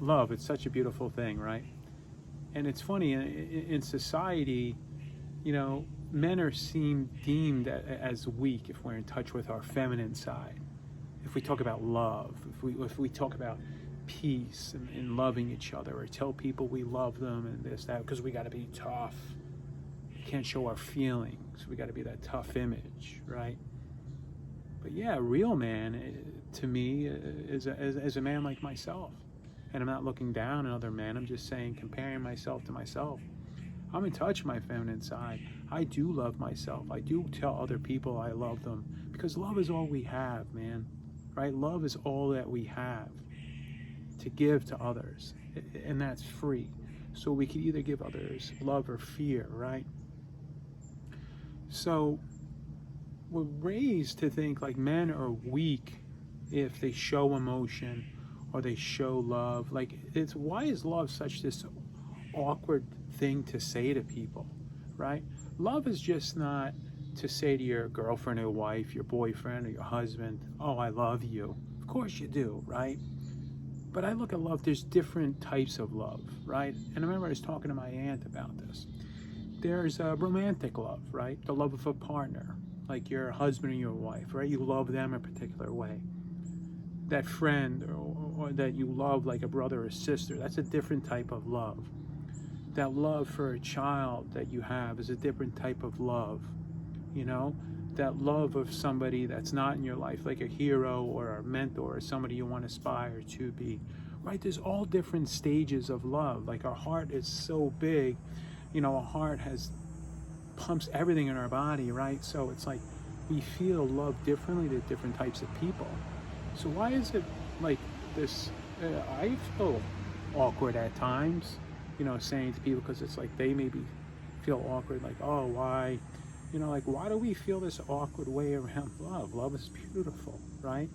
love, it's such a beautiful thing, right? And it's funny, in society, men are deemed as weak if we're in touch with our feminine side. If we talk about love, if we talk about peace and loving each other, or tell people we love them and this, that, because we got to be tough. We can't show our feelings. We got to be that tough image, right? But yeah, a real man, to me, is a man like myself. And I'm not looking down on other men. I'm just saying, comparing myself to myself. I'm in touch with my feminine side. I do love myself. I do tell other people I love them, because love is all we have, man. Right? Love is all that we have to give to others, and that's free. So we can either give others love or fear, right? So we're raised to think like men are weak if they show emotion or they show love. Like, why is love such this awkward thing to say to people, right? Love is just not to say to your girlfriend or wife, your boyfriend or your husband, oh, I love you. Of course you do, right? But I look at love, there's different types of love, right? And I remember I was talking to my aunt about this. There's a romantic love, right? The love of a partner, like your husband or your wife, right? You love them a particular way. That friend or that you love like a brother or sister, that's a different type of love. That love for a child that you have is a different type of love, that love of somebody that's not in your life, like a hero or a mentor or somebody you want to aspire to be, right? There's all different stages of love. Like, our heart is so big, our heart pumps everything in our body, right? So it's like we feel love differently to different types of people. So why is it like this? I feel awkward at times, saying to people, because it's like they maybe feel awkward, like, oh, why? Like, why do we feel this awkward way around love? Love is beautiful, right?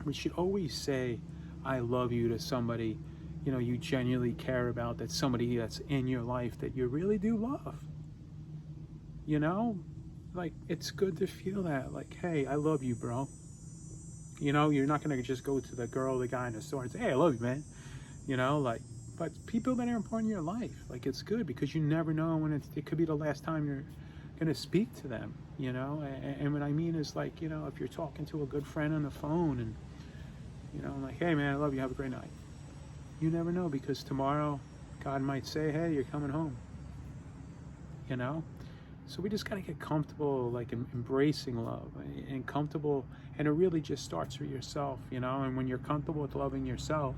We should always say, I love you to somebody, you genuinely care about, that somebody that's in your life that you really do love. Like, it's good to feel that, like, hey, I love you, bro. You're not going to just go to the girl, the guy in the store and say, hey, I love you, man. But people that are important in your life, like, it's good, because you never know when it could be the last time you're going to speak to them, and what I mean is, like, if you're talking to a good friend on the phone and, I'm like, hey, man, I love you, have a great night. You never know, because tomorrow God might say, hey, you're coming home, So we just got to get comfortable, like, embracing love and comfortable, and it really just starts with yourself, and when you're comfortable with loving yourself,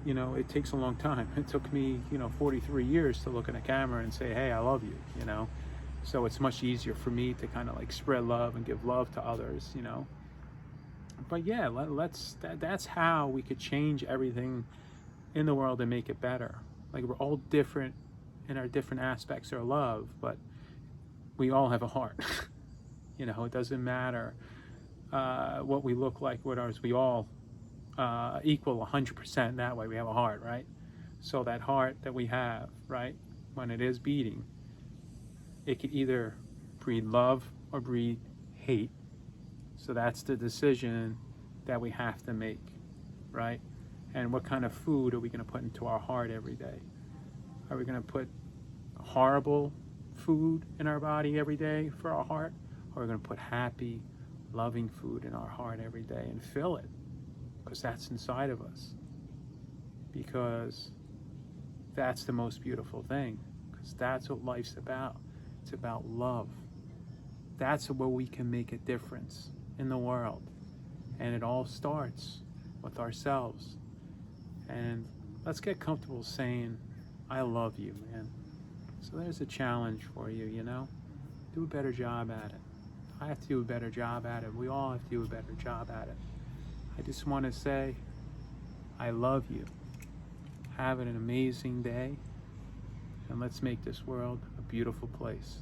it takes a long time. It took me, 43 years to look in a camera and say, hey, I love you, So it's much easier for me to kind of like spread love and give love to others, But yeah, that's how we could change everything in the world and make it better. Like, we're all different in our different aspects of love, but we all have a heart. It doesn't matter what we look like, what ours, we all equal 100% that way. We have a heart, right? So that heart that we have, right, when it is beating, it could either breed love or breed hate. So that's the decision that we have to make, right? And what kind of food are we going to put into our heart every day? Are we going to put horrible food in our body every day for our heart? Or are we going to put happy, loving food in our heart every day and fill it? Because that's inside of us. Because that's the most beautiful thing. Because that's what life's about. It's about love. That's where we can make a difference in the world. And it all starts with ourselves. And let's get comfortable saying, I love you, man. So there's a challenge for you, Do a better job at it. I have to do a better job at it. We all have to do a better job at it. I just want to say, I love you. Have an amazing day. And let's make this world a beautiful place.